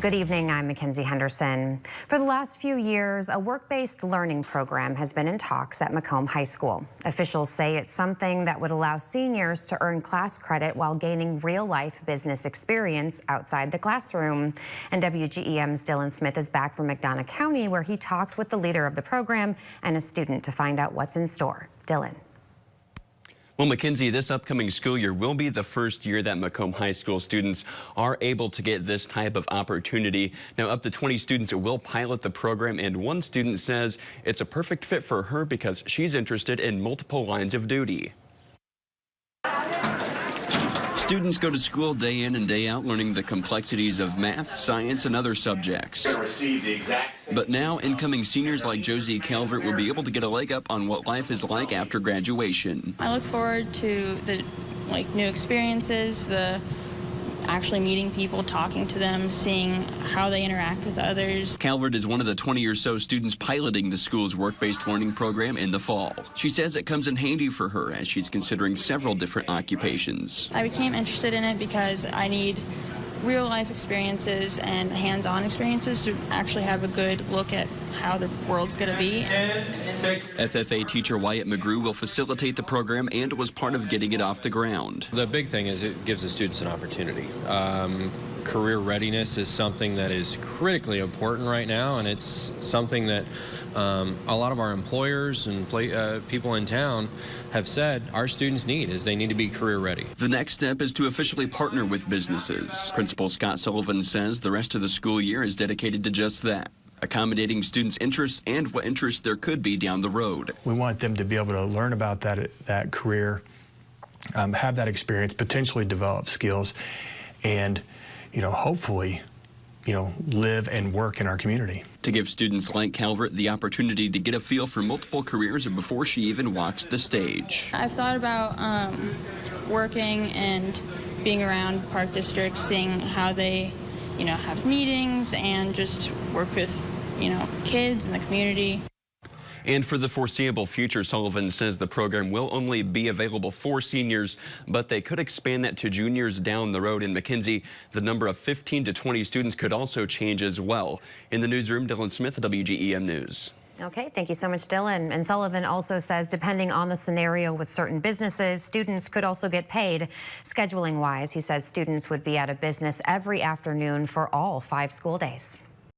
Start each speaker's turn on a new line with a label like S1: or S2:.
S1: Good evening, I'm Mackenzie Henderson. For the last few years, a work-based learning program has been in talks at Macomb High School. Officials say it's something that would allow seniors to earn class credit while gaining real-life business experience outside the classroom. And WGEM's Dylan Smith is back from McDonough County, where he talked with the leader of the program and a student to find out what's in store. Dylan.
S2: Well, Mackenzie, this upcoming school year will be the first year that Macomb High School students are able to get this type of opportunity. Now, up to 20 students will pilot the program, and one student says it's a perfect fit for her because she's interested in multiple lines of duty. Students go to school day in and day out learning the complexities of math, science, and other subjects. But now, incoming seniors like Josie Calvert will be able to get a leg up on what life is like after graduation.
S3: I look forward to the new experiences, the actually meeting people, talking to them, seeing how they interact with others.
S2: Calvert is one of the 20 or so students piloting the school's work-based learning program in the fall. She says it comes in handy for her as she's considering several different occupations.
S3: I became interested in it because I need real life experiences and hands-on experiences to actually have a good look at how the world's going to be.
S2: FFA teacher Wyatt McGrew will facilitate the program and was part of getting it off the ground.
S4: The big thing is it gives the students an opportunity. Career readiness is something that is critically important right now, and it's something that a lot of our employers and people in town have said our students need, is they need to be career ready.
S2: The next step is to officially partner with businesses. Principal Scott Sullivan says the rest of the school year is dedicated to just that, accommodating students' interests and what interests there could be down the road.
S5: We want them to be able to learn about that career, have that experience, potentially develop skills, and hopefully live and work in our community.
S2: To give students like Calvert the opportunity to get a feel for multiple careers before she even walks the stage.
S3: I've thought about working and being around the Park District, seeing how they have meetings and just work with kids in the community.
S2: And for the foreseeable future, Sullivan says the program will only be available for seniors, but they could expand that to juniors down the road. In Mackenzie, the number of 15 to 20 students could also change as well. In the newsroom, Dylan Smith, WGEM News.
S1: Okay, thank you so much, Dylan. And Sullivan also says depending on the scenario with certain businesses, students could also get paid. Scheduling-wise, he says students would be out of business every afternoon for all 5 school days.